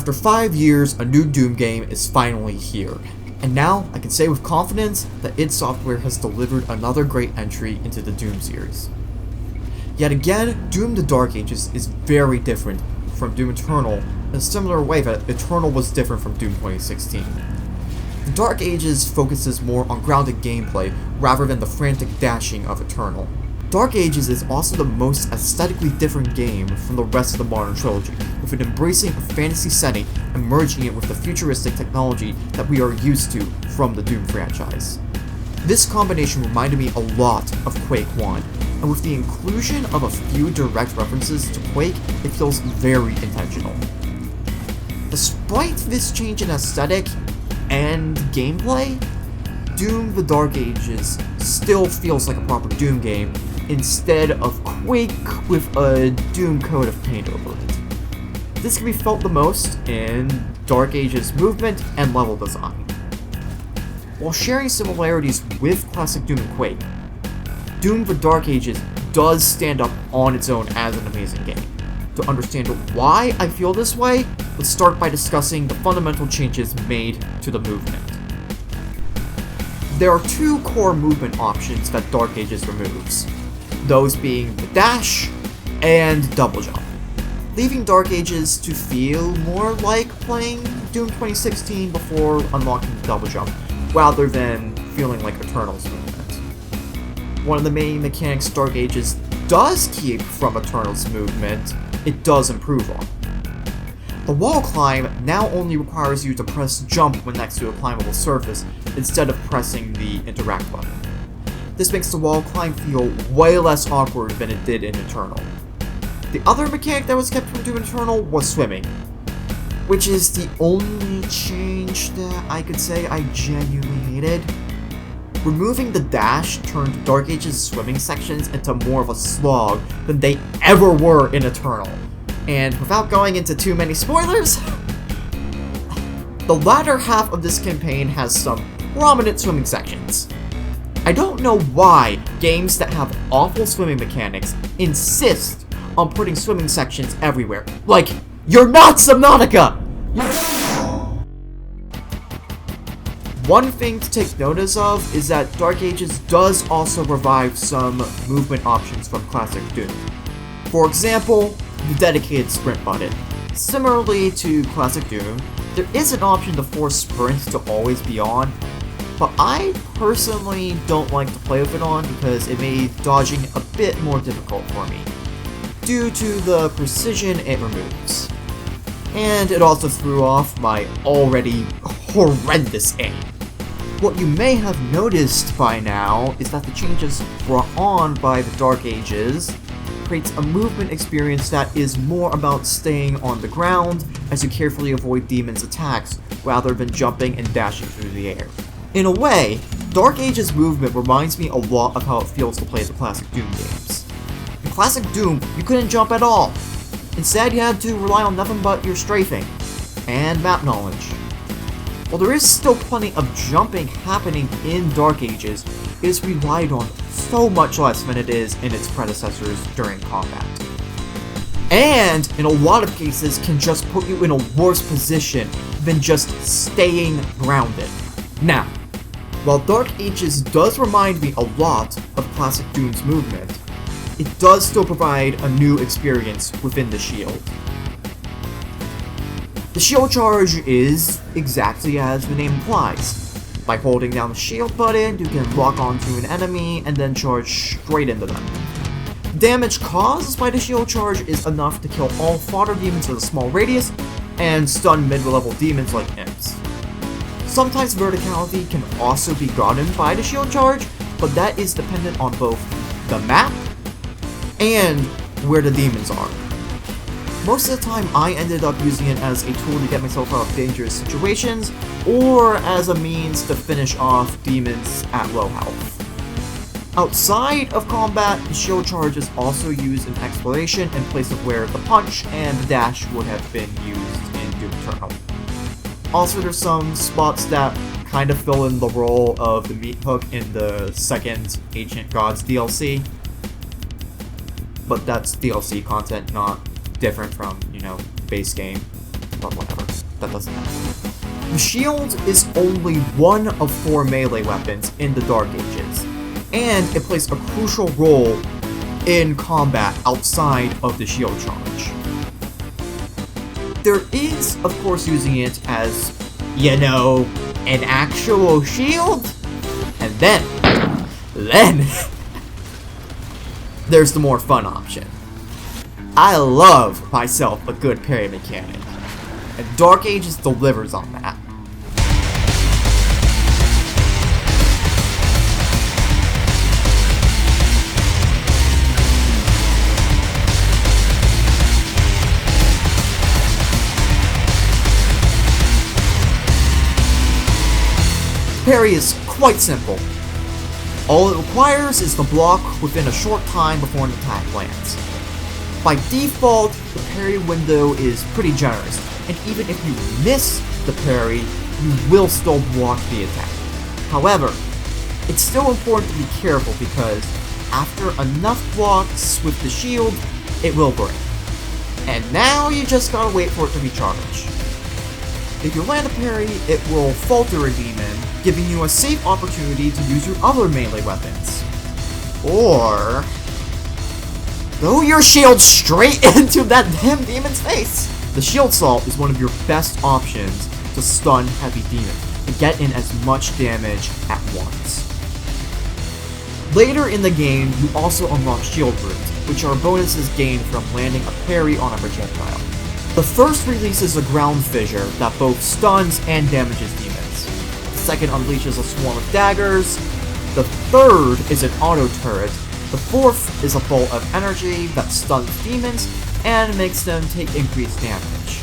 After 5 years, a new Doom game is finally here, and now I can say with confidence that id Software has delivered another great entry into the Doom series. Yet again, Doom: The Dark Ages is very different from Doom Eternal in a similar way that Eternal was different from Doom 2016. The Dark Ages focuses more on grounded gameplay rather than the frantic dashing of Eternal. Dark Ages is also the most aesthetically different game from the rest of the modern trilogy, with it embracing a fantasy setting and merging it with the futuristic technology that we are used to from the Doom franchise. This combination reminded me a lot of Quake 1, and with the inclusion of a few direct references to Quake, it feels very intentional. Despite this change in aesthetic and gameplay, Doom: The Dark Ages still feels like a proper Doom game, instead of Quake with a Doom coat of paint over it. This can be felt the most in Dark Ages movement and level design. While sharing similarities with classic Doom and Quake, Doom: The Dark Ages does stand up on its own as an amazing game. To understand why I feel this way, let's start by discussing the fundamental changes made to the movement. There are two core movement options that Dark Ages removes, those being the dash and double jump, leaving Dark Ages to feel more like playing Doom 2016 before unlocking the double jump, rather than feeling like Eternal's movement. One of the main mechanics Dark Ages does keep from Eternal's movement, it does improve on. The wall climb now only requires you to press jump when next to a climbable surface, instead of pressing the interact button. This makes the wall climb feel way less awkward than it did in Eternal. The other mechanic that was kept from Doom Eternal was swimming, which is the only change that I could say I genuinely hated. Removing the dash turned Dark Ages swimming sections into more of a slog than they ever were in Eternal. And without going into too many spoilers, the latter half of this campaign has some prominent swimming sections. I don't know why games that have awful swimming mechanics insist on putting swimming sections everywhere. Like, you're not Subnautica! One thing to take notice of is that Dark Ages does also revive some movement options from classic Doom. For example, the dedicated sprint button. Similarly to classic Doom, there is an option to force sprint to always be on, but I personally don't like to play with it on because it made dodging a bit more difficult for me, due to the precision it removes. And it also threw off my already horrendous aim. What you may have noticed by now is that the changes brought on by the Dark Ages creates a movement experience that is more about staying on the ground as you carefully avoid demons' attacks rather than jumping and dashing through the air. In a way, Dark Ages movement reminds me a lot of how it feels to play the classic Doom games. In classic Doom, you couldn't jump at all. Instead, you had to rely on nothing but your strafing and map knowledge. While there is still plenty of jumping happening in Dark Ages, it is relied on so much less than it is in its predecessors during combat. And, in a lot of cases, can just put you in a worse position than just staying grounded. Now, while Dark Ages does remind me a lot of classic Doom's movement, it does still provide a new experience within the shield. The shield charge is exactly as the name implies. By holding down the shield button, you can lock onto an enemy and then charge straight into them. Damage caused by the shield charge is enough to kill all fodder demons with a small radius, and stun mid-level demons like imps. Sometimes verticality can also be gotten by the shield charge, but that is dependent on both the map and where the demons are. Most of the time I ended up using it as a tool to get myself out of dangerous situations, or as a means to finish off demons at low health. Outside of combat, the shield charge is also used in exploration in place of where the punch and the dash would have been used in Doom Eternal. Also, there's some spots that kind of fill in the role of the meat hook in the second Ancient Gods DLC, but that's DLC content, not different from, base game, but whatever. that doesn't matter. The shield is only one of 4 melee weapons in the Dark Ages, and it plays a crucial role in combat outside of the shield charge. There is, of course, using it as, you know, an actual shield, and then there's the more fun option. I love myself a good parry mechanic, and Dark Ages delivers on that. Parry is quite simple. All it requires is the block within a short time before an attack lands. By default, the parry window is pretty generous, and even if you miss the parry, you will still block the attack. However, it's still important to be careful because after enough blocks with the shield, it will break. And now you just gotta wait for it to recharge. If you land a parry, it will falter a demon, giving you a safe opportunity to use your other melee weapons. Or throw your shield straight into that damn demon's face! The shield salt is one of your best options to stun heavy demons, and get in as much damage at once. Later in the game, you also unlock shield runes, which are bonuses gained from landing a parry on a projectile. The first releases a ground fissure that both stuns and damages demons. The second unleashes a swarm of daggers. The third is an auto turret. The fourth is a bolt of energy that stuns demons and makes them take increased damage.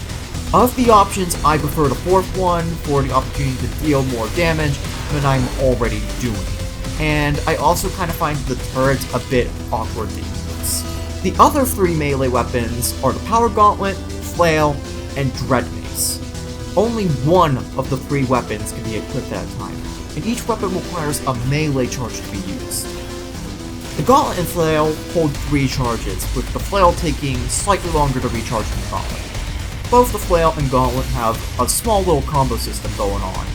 Of the options, I prefer the fourth one for the opportunity to deal more damage than I'm already doing. And I also kind of find the turret a bit awkward to use. The other 3 melee weapons are the Power Gauntlet, Flail, and Dread Mace. Only one of the 3 weapons can be equipped at a time, and each weapon requires a melee charge to be used. The Gauntlet and Flail hold 3 charges, with the Flail taking slightly longer to recharge than the Gauntlet. Both the Flail and Gauntlet have a small little combo system going on,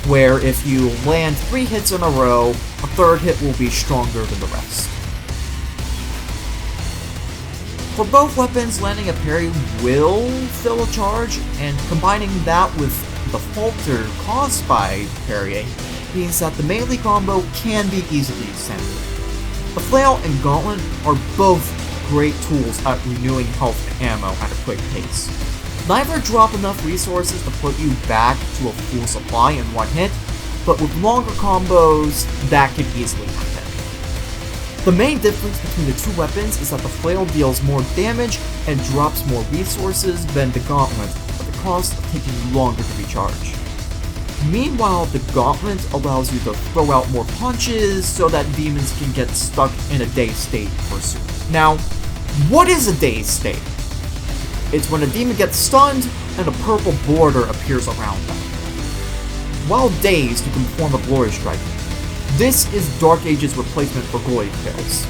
where if you land 3 hits in a row, a third hit will be stronger than the rest. For both weapons, landing a parry will fill a charge, and combining that with the falter caused by parrying means that the melee combo can be easily extended. The Flail and Gauntlet are both great tools at renewing health and ammo at a quick pace. Neither drop enough resources to put you back to a full supply in one hit, but with longer combos, that can easily happen. The main difference between the 2 weapons is that the Flail deals more damage and drops more resources than the Gauntlet, at the cost of taking longer to recharge. Meanwhile, the Gauntlet allows you to throw out more punches so that demons can get stuck in a dazed state for soon. Now, what is a dazed state? It's when a demon gets stunned and a purple border appears around them. While dazed, you can perform a Glory Strike. This is Dark Age's replacement for Glory Kills.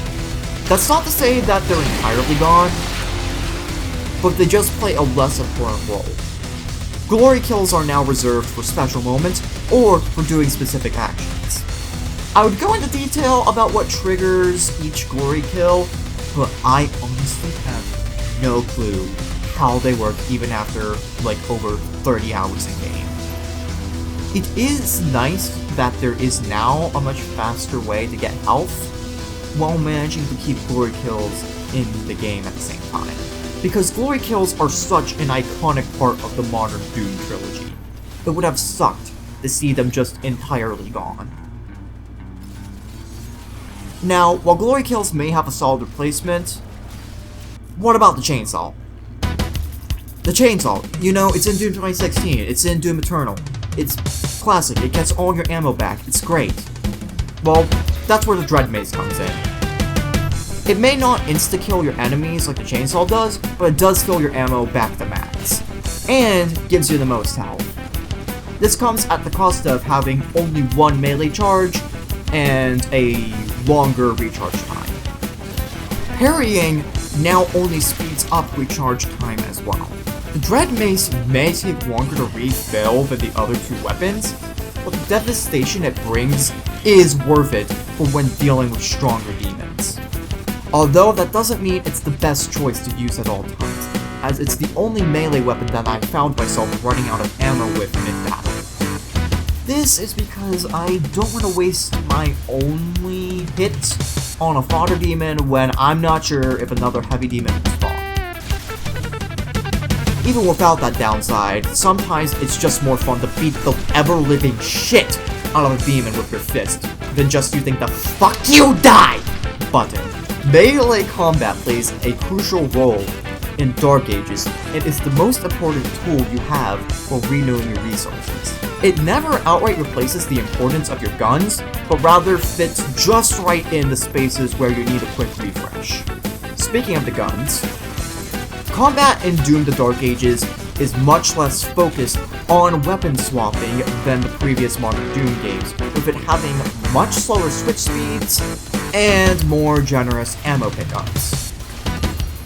That's not to say that they're entirely gone, but they just play a less important role. Glory Kills are now reserved for special moments or for doing specific actions. I would go into detail about what triggers each Glory Kill, but I honestly have no clue how they work even after like over 30 hours in game. It is nice that there is now a much faster way to get health while managing to keep Glory Kills in the game at the same time, because Glory Kills are such an iconic part of the modern Doom trilogy. It would have sucked to see them just entirely gone. Now, while Glory Kills may have a solid replacement, what about the Chainsaw? The Chainsaw, you know, it's in Doom 2016, it's in Doom Eternal. It's classic, it gets all your ammo back, it's great. Well, that's where the Dread Mace comes in. It may not insta-kill your enemies like the Chainsaw does, but it does fill your ammo back to max, and gives you the most health. This comes at the cost of having only 1 melee charge, and a longer recharge time. Parrying now only speeds up recharge time as well. The Dread Mace may take longer to refill than the other two weapons, but the devastation it brings is worth it for when dealing with stronger demons. Although that doesn't mean it's the best choice to use at all times, as it's the only melee weapon that I found myself running out of ammo with mid-battle. This is because I don't want to waste my only hit on a fodder demon when I'm not sure if another heavy demon will spawn. Even without that downside, sometimes it's just more fun to beat the ever-living shit out of a demon with your fist than just using the "fuck you die" button. Melee combat plays a crucial role in Dark Ages and is the most important tool you have for renewing your resources. It never outright replaces the importance of your guns, but rather fits just right in the spaces where you need a quick refresh. Speaking of the guns, combat in Doom the Dark Ages is much less focused on weapon swapping than the previous modern Doom games, with it having much slower switch speeds and more generous ammo pickups.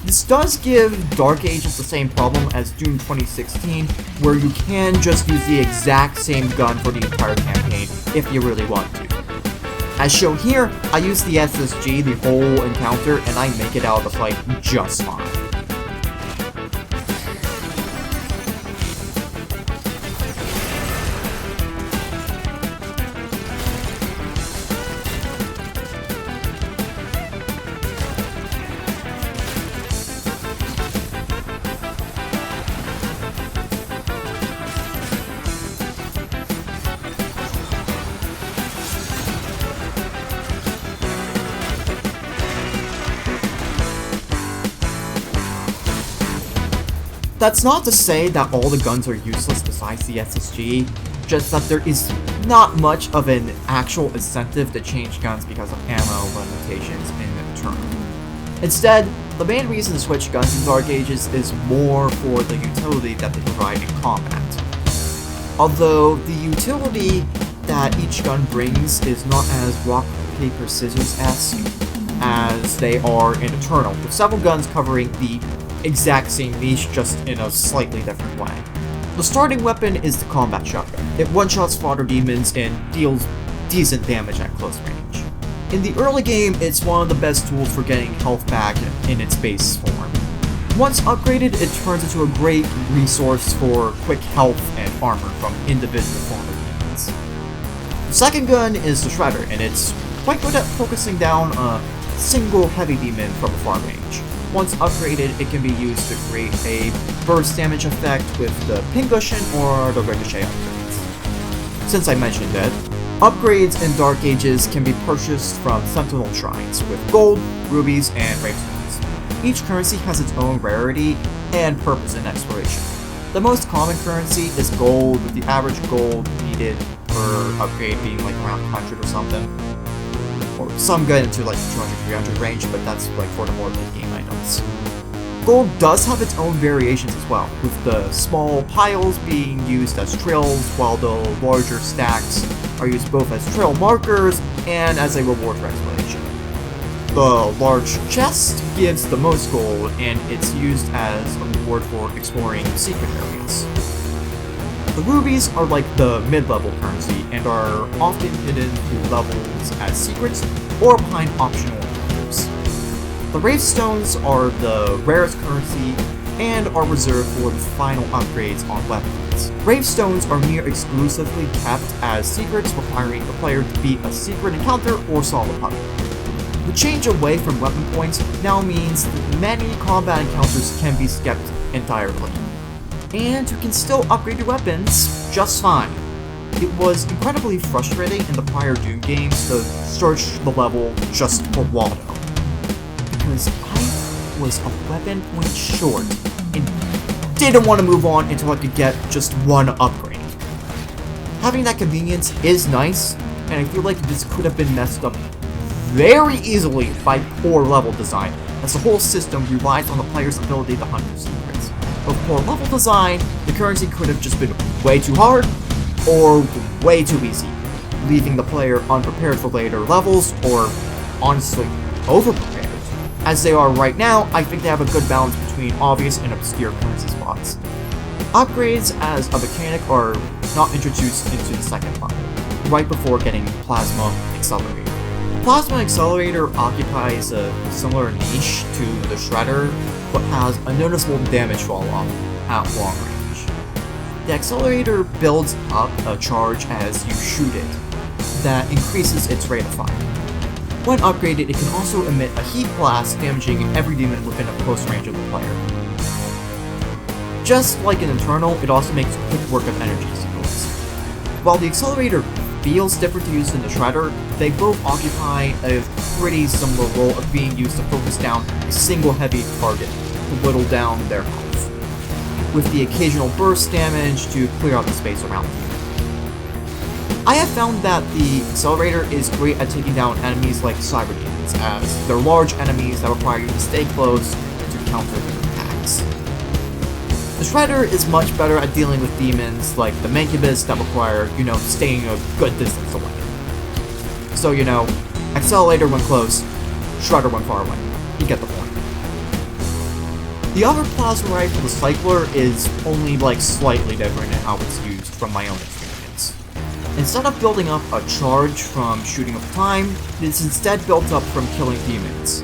This does give Dark Ages the same problem as Doom 2016, where you can just use the exact same gun for the entire campaign if you really want to. As shown here, I use the SSG the whole encounter and I make it out of the fight just fine. That's not to say that all the guns are useless besides the SSG, just that there is not much of an actual incentive to change guns because of ammo limitations in the turn. Instead, the main reason to switch guns in Dark Ages is more for the utility that they provide in combat. Although the utility that each gun brings is not as rock, paper, scissors-esque as they are in Eternal, with several guns covering the exact same niche, just in a slightly different way. The starting weapon is the combat shotgun. It one-shots fodder demons and deals decent damage at close range. In the early game, it's one of the best tools for getting health back in its base form. Once upgraded, it turns into a great resource for quick health and armor from individual fodder demons. The second gun is the Shredder, and it's quite good at focusing down a single heavy demon from a far range. Once upgraded, it can be used to create a burst damage effect with the Pincushion or the Ricochet upgrades. Since I mentioned it, upgrades in Dark Ages can be purchased from Sentinel Shrines with gold, rubies, and gravestones. Each currency has its own rarity and purpose in exploration. The most common currency is gold, with the average gold needed per upgrade being like around 100 or something. Or some get into like 200-300 range, but that's like for the more mid-game items. Gold does have its own variations as well, with the small piles being used as trails, while the larger stacks are used both as trail markers and as a reward for exploration. The large chest gives the most gold, and it's used as a reward for exploring secret areas. The rubies are like the mid-level currency and are often hidden through levels as secrets or behind optional items. The Wraithstones are the rarest currency and are reserved for the final upgrades on weapons. Wraithstones are near exclusively kept as secrets, requiring the player to beat a secret encounter or solve a puzzle. The change away from weapon points now means that many combat encounters can be skipped entirely. And you can still upgrade your weapons just fine. It was incredibly frustrating in the prior Doom games to search the level just for Waldo, because I was a weapon point short and didn't want to move on until I could get just one upgrade. Having that convenience is nice, and I feel like this could have been messed up very easily by poor level design, as the whole system relies on the player's ability to hunt for secrets. With poor level design, the currency could have just been way too hard, or way too easy, leaving the player unprepared for later levels, or honestly, overprepared. As they are right now, I think they have a good balance between obvious and obscure currency spots. Upgrades as a mechanic are not introduced into the second level, right before getting Plasma Accelerator. Plasma Accelerator occupies a similar niche to the Shredder, but has a noticeable damage fall-off at long range. The Accelerator builds up a charge as you shoot it that increases its rate of fire. When upgraded, it can also emit a heat blast, damaging every demon within a close range of the player. Just like an Internal, it also makes quick work of energy seals. While the Accelerator feels different to use than the Shredder, they both occupy a pretty similar role of being used to focus down a single heavy target to whittle down their health, with the occasional burst damage to clear out the space around you. I have found that the Accelerator is great at taking down enemies like Cyber Demons, as they're large enemies that require you to stay close to counter their attacks. The Shredder is much better at dealing with demons like the Mancubus that require, staying a good distance away. So, Accelerator when close, Shredder when far away. You get the point. The other plasma rifle, the Cycler, is only slightly different in how it's used from my own experience. Instead of building up a charge from shooting over time, it is instead built up from killing demons.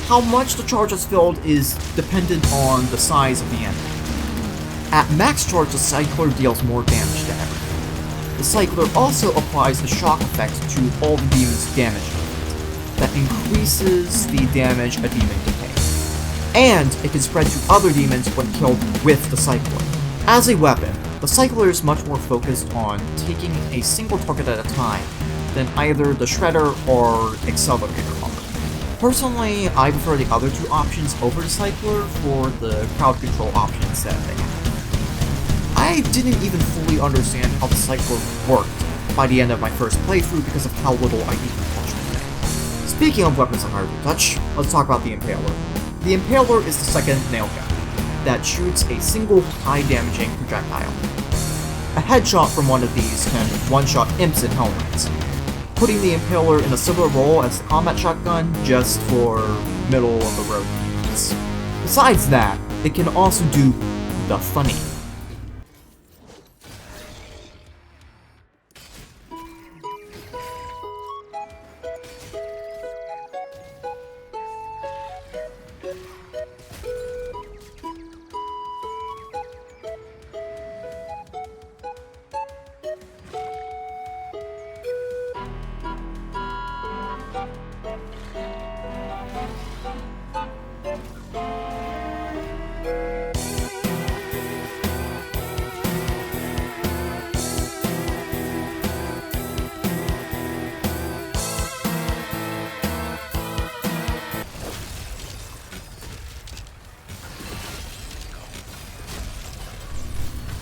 How much the charge is filled is dependent on the size of the enemy. At max charge, the Cycler deals more damage to everything. The Cycler also applies a shock effect to all the demon's damage limit that increases the damage a demon can take. And it can spread to other demons when killed with the Cycler. As a weapon, the Cycler is much more focused on taking a single target at a time than either the Shredder or Accelerator are. Personally, I prefer the other two options over the Cycler for the crowd control options that they have. I didn't even fully understand how the Cycler worked by the end of my first playthrough because of how little I even touched it. Speaking of weapons I hardly touch, let's talk about the Impaler. The Impaler is the second nail gun that shoots a single high-damaging projectile. A headshot from one of these can one-shot imps and helmets, putting the Impaler in a similar role as the combat shotgun, just for middle-of-the-road needs. Besides that, it can also do the funny.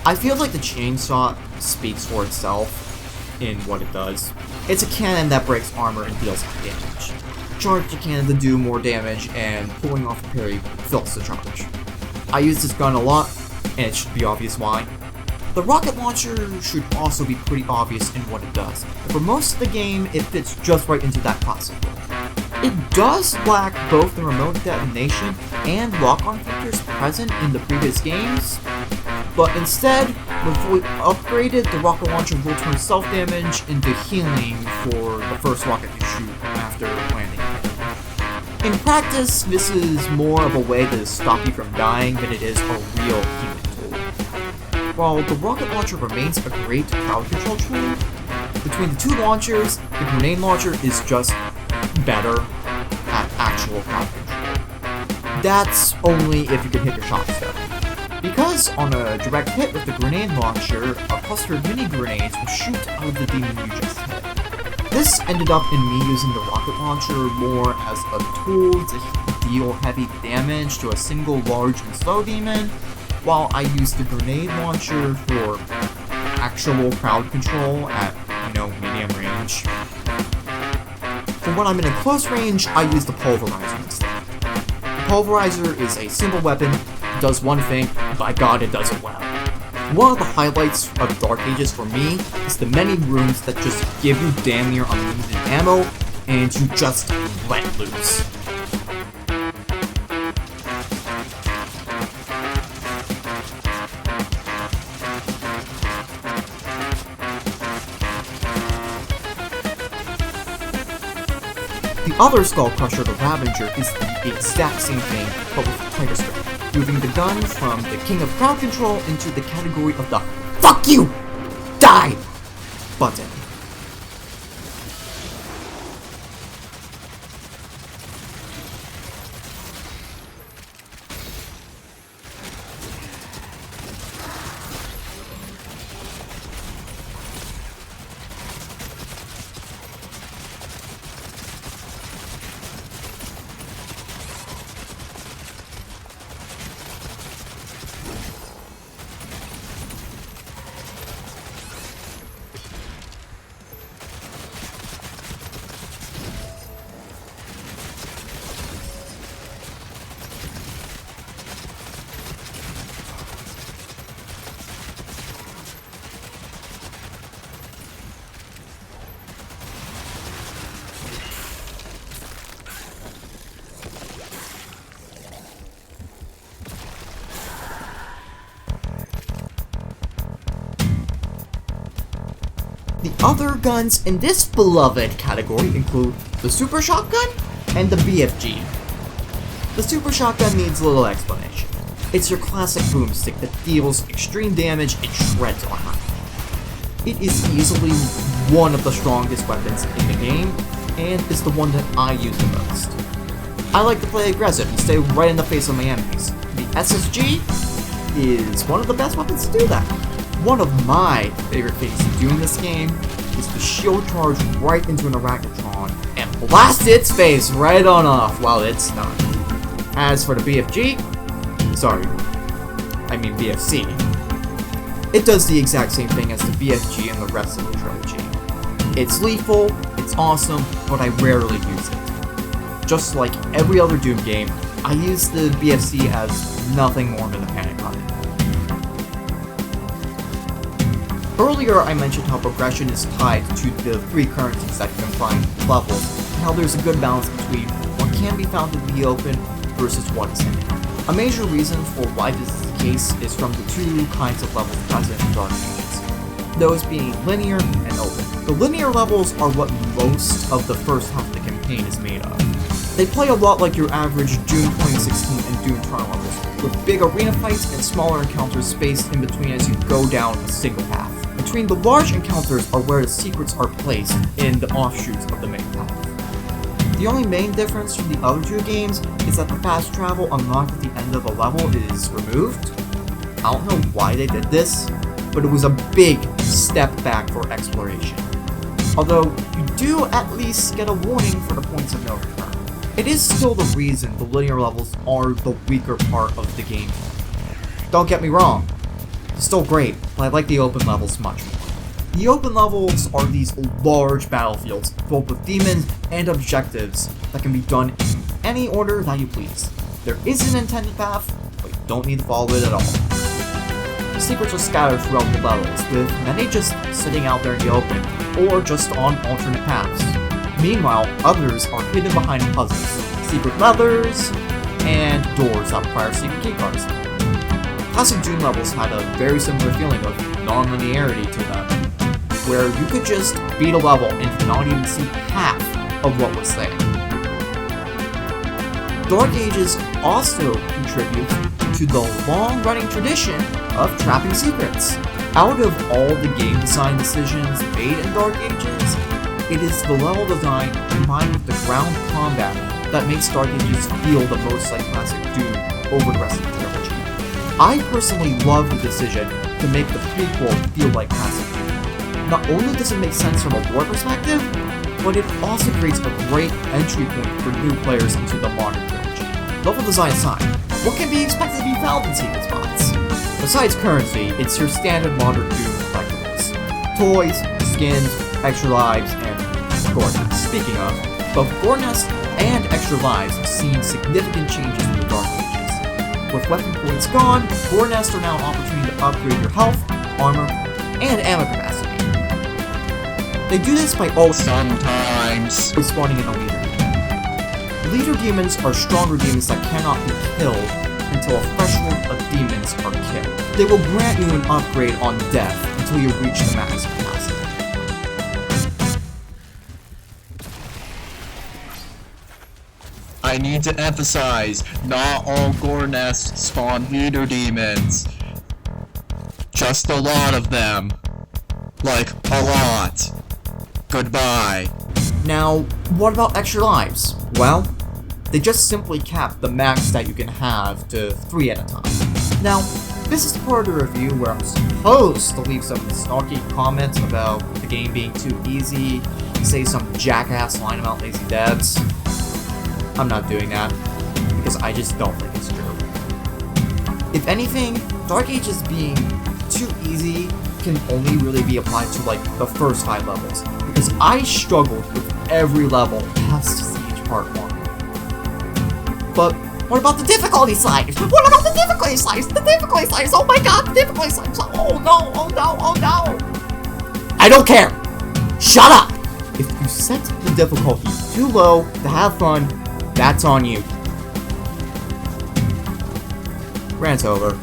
I feel like the chainsaw speaks for itself in what it does. It's a cannon that breaks armor and deals damage. Charge the cannon to do more damage, and pulling off a parry fills the charge. I use this gun a lot, and it should be obvious why. The rocket launcher should also be pretty obvious in what it does. For most of the game, it fits just right into that classic role. It does lack both the remote detonation and rock-on features present in the previous games, but instead, when fully upgraded, the rocket launcher will turn self-damage into healing for the first rocket you shoot after landing. In practice, this is more of a way to stop you from dying than it is a real healing tool. While the rocket launcher remains a great crowd control tool, between the two launchers, the grenade launcher is just better at actual crowd control. That's only if you can hit your shots though. Because on a direct hit with the grenade launcher, a cluster of mini grenades will shoot out of the demon you just hit. This ended up in me using the rocket launcher more as a tool to deal heavy damage to a single large and slow demon, while I used the grenade launcher for actual crowd control at, medium range. For when I'm in a close range, I use the Pulverizer instead. The Pulverizer is a simple weapon, does one thing, by God it does it well. One of the highlights of Dark Ages for me is the many rooms that just give you damn near unlimited ammo, and you just let loose. The other Skull Crusher, the Ravager, is the exact same thing, but with tighter strength, moving the gun from the king of crowd control into the category of the "fuck you, die" button. The other guns in this beloved category include the Super Shotgun and the BFG. The Super Shotgun needs little explanation. It's your classic boomstick that deals extreme damage and shreds armor. It is easily one of the strongest weapons in the game, and is the one that I use the most. I like to play aggressive and stay right in the face of my enemies. The SSG is one of the best weapons to do that. One of my favorite things to do in this game is to shield charge right into an Arachnotron and blast its face right on off while it's stunned. As for the BFG, I mean BFC, it does the exact same thing as the BFG and the rest of the trilogy. It's lethal, it's awesome, but I rarely use it. Just like every other Doom game, I use the BFC as nothing more than a panic button. Earlier, I mentioned how progression is tied to the three currencies that you can find in levels, and how there's a good balance between what can be found in the open versus what is hidden. A major reason for why this is the case is from the two kinds of levels present in Dark Ages, those being linear and open. The linear levels are what most of the first half of the campaign is made of. They play a lot like your average Doom 2016 and Doom Eternal levels, with big arena fights and smaller encounters spaced in between as you go down a single path. Between the large encounters are where the secrets are placed in the offshoots of the main path. The only main difference from the other two games is that the fast travel unlocked at the end of a level is removed. I don't know why they did this, but it was a big step back for exploration. Although, you do at least get a warning for the points of no return. It is still the reason the linear levels are the weaker part of the game. Don't get me wrong, it's still great, but I like the open levels much more. The open levels are these large battlefields filled with demons and objectives that can be done in any order that you please. There is an intended path, but you don't need to follow it at all. The secrets are scattered throughout the levels, with many just sitting out there in the open, or just on alternate paths. Meanwhile, others are hidden behind puzzles, secret levers, and doors that require secret keycards. Classic Doom levels had a very similar feeling of non-linearity to them, where you could just beat a level and not even see half of what was there. Dark Ages also contributes to the long-running tradition of trapping secrets. Out of all the game design decisions made in Dark Ages, it is the level design combined with the ground combat that makes Dark Ages feel the most like classic Doom over the rest of the trilogy. I personally love the decision to make the prequel feel like classic Doom. Not only does it make sense from a lore perspective, but it also creates a great entry point for new players into the modern trilogy. Level design aside, what can be expected to be found in secret spots? Besides currency, it's your standard modern Doom collectibles. Toys, skins, extra lives, and Gore Nest. Speaking of, both Gore Nest and extra lives have seen significant changes in the Dark Ages. With weapon points gone, Gore Nests are now an opportunity to upgrade your health, armor, and ammo capacity. They do this by sometimes spawning in a leader demon. Leader demons are stronger demons that cannot be killed until a threshold of demons are killed. They will grant you an upgrade on death until you reach the max capacity. I need to emphasize, not all gore nests spawn heater demons. Just a lot of them. Like, a lot. Goodbye. Now, what about extra lives? Well, they just simply cap the max that you can have to 3 at a time. Now, this is part of the review where I'm supposed to leave some snarky comments about the game being too easy, say some jackass line about lazy devs. I'm not doing that, because I just don't think it's true. If anything, Dark Ages being too easy can only really be applied to like the first 5 levels, because I struggled with every level past Siege Part 1. But what about the difficulty sliders? What about the difficulty sliders? The difficulty sliders! Oh my god, the difficulty sliders! Oh no, oh no, oh no! I don't care! Shut up! If you set the difficulty too low to have fun, that's on you. Rant's over.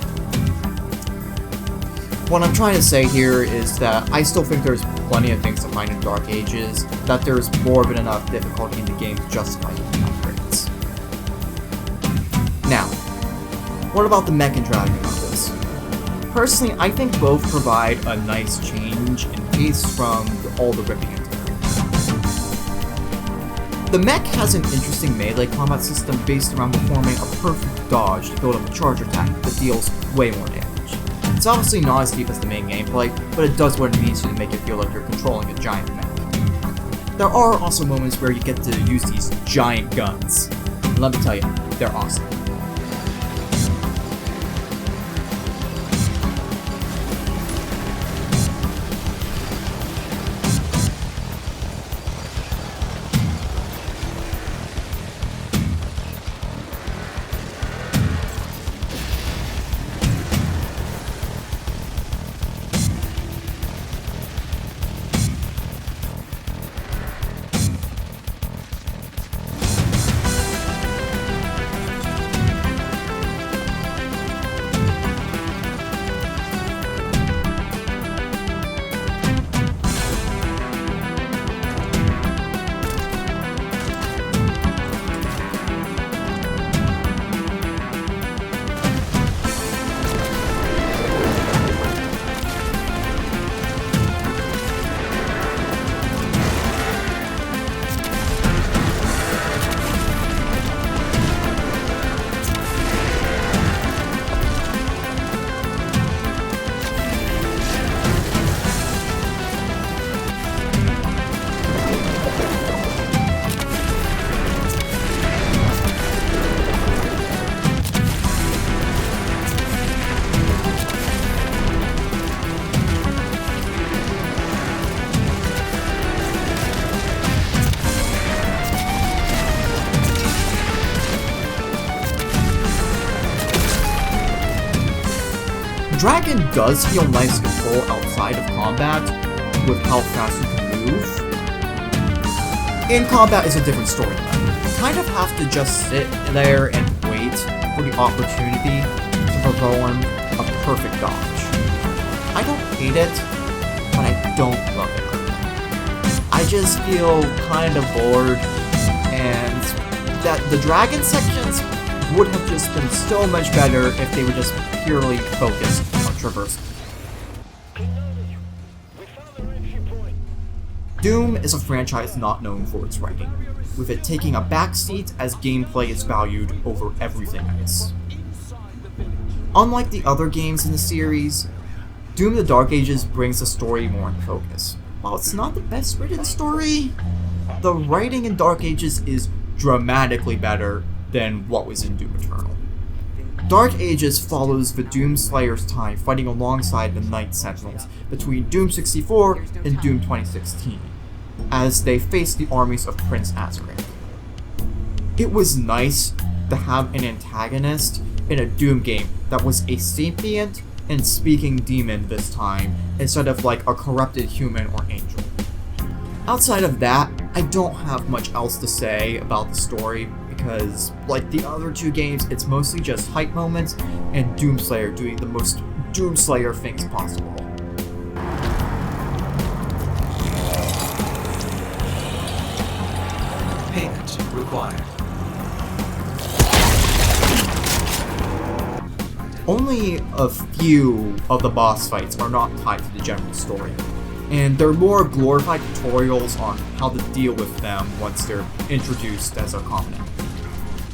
What I'm trying to say here is that I still think there's plenty of things to find in Dark Ages, that there's more than enough difficulty in the game to justify upgrades. Now, what about the Mech and Dragon of this? Personally, I think both provide a nice change in pace from all the ripping into them. The Mech has an interesting melee combat system based around performing a perfect dodge to build up a charge attack that deals way more damage. It's obviously not as deep as the main gameplay, but it does what it needs to make it feel like you're controlling a giant mech. There are also moments where you get to use these giant guns. And let me tell you, they're awesome. Dragon does feel nice to control outside of combat, with how fast you can move. In combat is a different story though. You kind of have to just sit there and wait for the opportunity to perform a perfect dodge. I don't hate it, but I don't love it. I just feel kind of bored, and that the dragon sections would have just been so much better if they were just purely focused on traversal. Doom is a franchise not known for its writing, with it taking a backseat as gameplay is valued over everything else. Unlike the other games in the series, Doom the Dark Ages brings the story more in focus. While it's not the best written story, the writing in Dark Ages is dramatically better than what was in Doom Eternal. Dark Ages follows the Doomslayer's time fighting alongside the Night Sentinels between Doom 64 and Doom 2016, as they face the armies of Prince Azarath. It was nice to have an antagonist in a Doom game that was a sapient and speaking demon this time, instead of like a corrupted human or angel. Outside of that, I don't have much else to say about the story, because, like the other two games, it's mostly just hype moments and Doomslayer doing the most Doomslayer things possible. Payment required. Only a few of the boss fights are not tied to the general story, and they're more glorified tutorials on how to deal with them once they're introduced as a common enemy.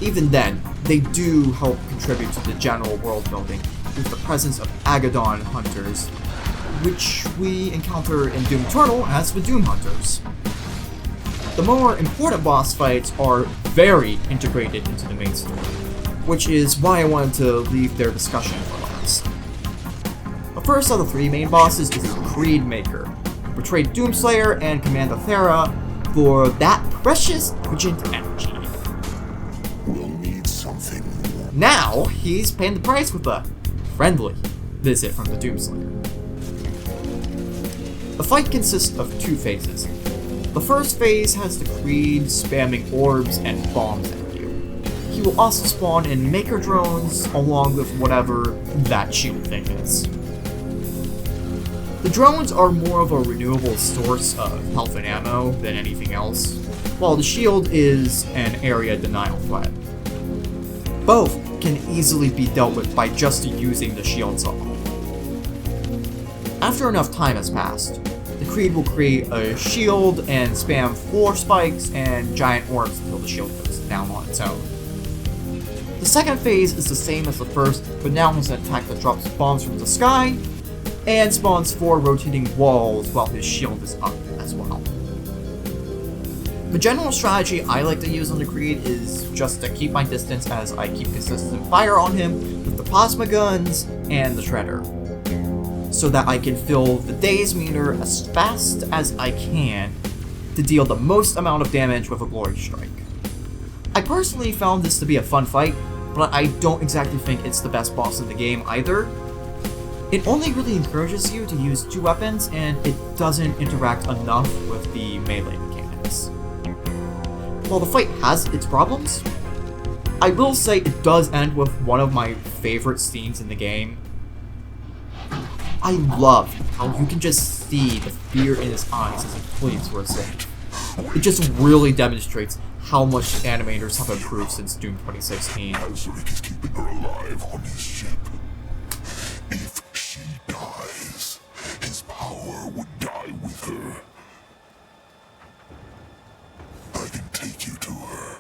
Even then, they do help contribute to the general world building with the presence of Agadon hunters, which we encounter in Doom Eternal as the Doom Hunters. The more important boss fights are very integrated into the main story, which is why I wanted to leave their discussion for last. The first of the three main bosses is Creed Maker, who betrayed Doomslayer and Commander Thera for that precious urgent energy. We'll need something more. Now, he's paying the price with a friendly visit from the Doomslayer. The fight consists of two phases. The first phase has the Creed spamming orbs and bombs at you. He will also spawn in Maker drones along with whatever that shield thing is. The drones are more of a renewable source of health and ammo than anything else, while the shield is an area denial threat. Both can easily be dealt with by just using the shields alone. After enough time has passed, the Creed will create a shield and spam floor spikes and giant orbs until the shield goes down on its own. The second phase is the same as the first, but now has an attack that drops bombs from the sky and spawns 4 rotating walls while his shield is up as well. The general strategy I like to use on the Creed is just to keep my distance as I keep consistent fire on him with the plasma guns and the shredder, so that I can fill the daze meter as fast as I can to deal the most amount of damage with a Glory Strike. I personally found this to be a fun fight, but I don't exactly think it's the best boss in the game either. It only really encourages you to use 2 weapons, and it doesn't interact enough with the melee mechanics. While the fight has its problems, I will say it does end with one of my favorite scenes in the game. I love how you can just see the fear in his eyes as he pleads for a save. It just really demonstrates how much animators have improved since Doom 2016. Azuric is keeping her alive on his ship. If she dies, his power would die with her. I can take you to her.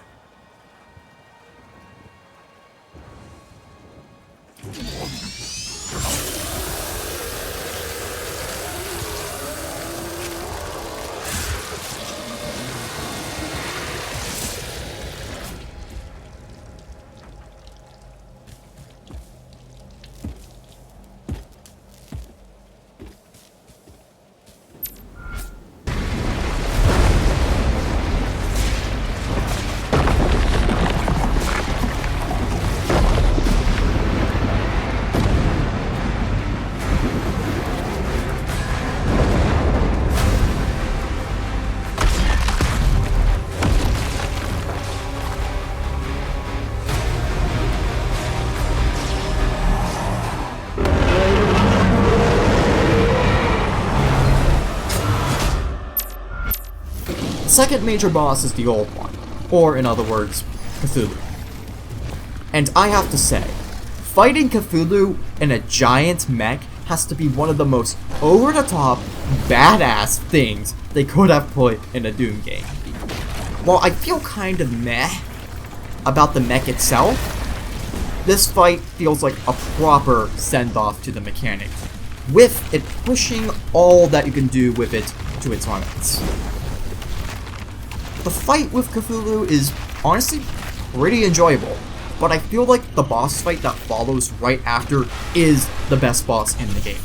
The second major boss is the Old One, or in other words, Cthulhu. And I have to say, fighting Cthulhu in a giant mech has to be one of the most over-the-top, badass things they could have put in a Doom game. While I feel kind of meh about the mech itself, this fight feels like a proper send-off to the mechanics, with it pushing all that you can do with it to its limits. The fight with Cthulhu is honestly pretty enjoyable, but I feel like the boss fight that follows right after is the best boss in the game.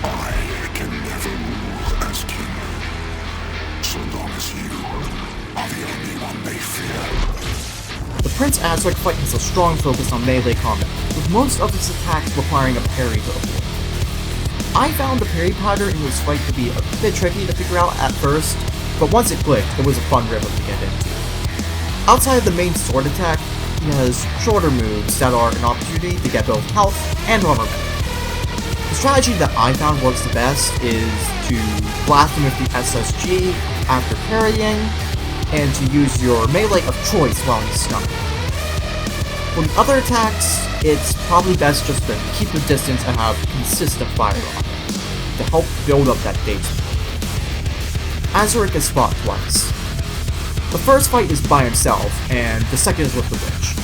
I can never rule as king, so long as you are the only one they fear. The Prince Azuric fight has a strong focus on melee combat, with most of its attacks requiring a parry to avoid. I found the parry pattern in this fight to be a bit tricky to figure out at first, but once it clicked, it was a fun rhythm to get into. Outside of the main sword attack, he has shorter moves that are an opportunity to get both health and armor back. The strategy that I found works the best is to blast him with the SSG after parrying, and to use your melee of choice while he's stunned. For the other attacks, it's probably best just to keep the distance and have consistent fire on to help build up that daze. Azuric is fought twice. The first fight is by himself, and the second is with the Witch.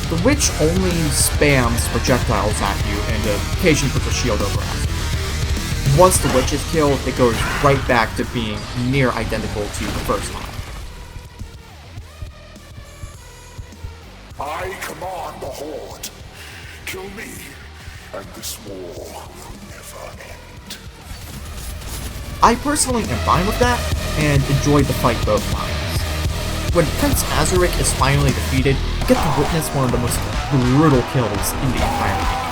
The Witch only spams projectiles at you and occasionally puts a shield over Azuric. Once the Witch is killed, it goes right back to being near identical to the first time. I command the Horde. Kill me, and this war will never end. I personally am fine with that, and enjoyed the fight both times. When Prince Azuric is finally defeated, you get to witness one of the most brutal kills in the entire game.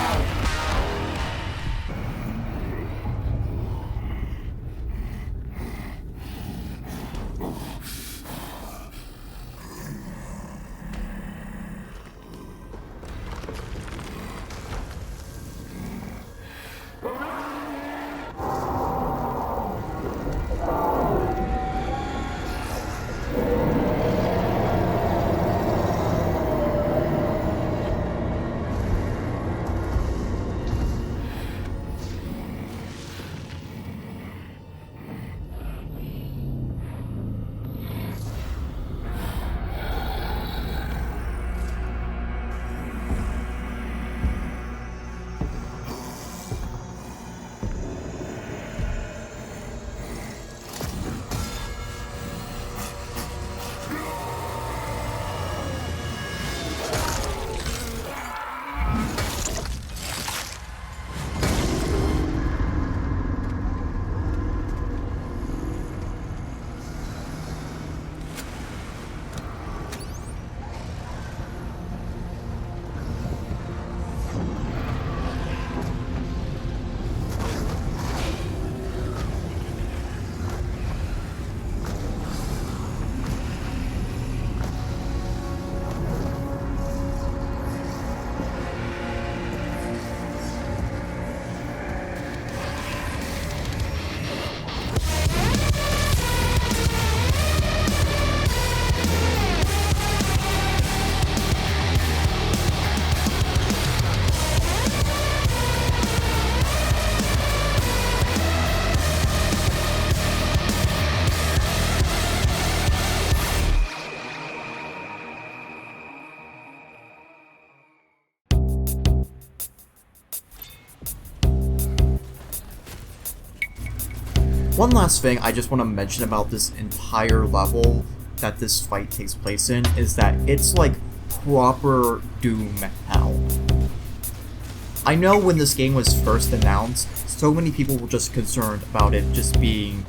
One last thing I just want to mention about this entire level that this fight takes place in is that it's like proper Doom hell. I know when this game was first announced, so many people were just concerned about it just being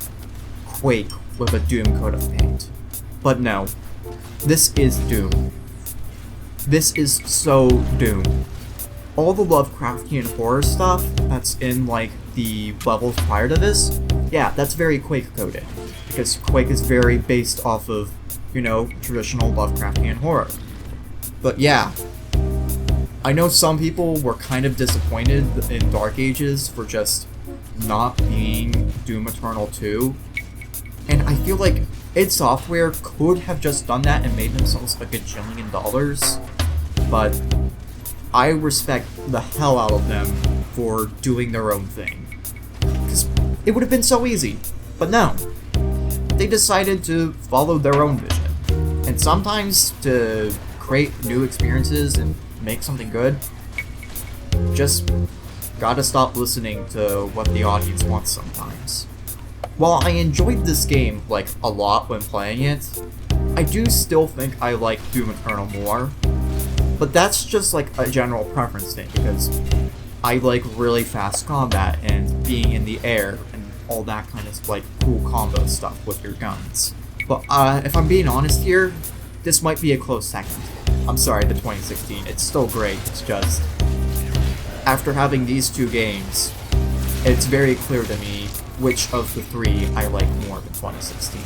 Quake with a Doom coat of paint. But no, this is Doom. This is so Doom. All the Lovecraftian horror stuff that's in like the levels prior to this, yeah, that's very Quake coded, because Quake is very based off of, you know, traditional Lovecraftian horror. But yeah, I know some people were kind of disappointed in Dark Ages for just not being Doom Eternal 2, and I feel like id Software could have just done that and made themselves a gajillion dollars, but I respect the hell out of them for doing their own thing. Because it would have been so easy, but no. They decided to follow their own vision. And sometimes to create new experiences and make something good, just gotta stop listening to what the audience wants sometimes. While I enjoyed this game like a lot when playing it, I do still think I like Doom Eternal more. But that's just like a general preference thing, because I like really fast combat and being in the air and all that kind of like cool combo stuff with your guns. But if I'm being honest here, this might be a close second. I'm sorry, the 2016, it's still great, it's just, after having these two games, it's very clear to me which of the three I like more than 2016.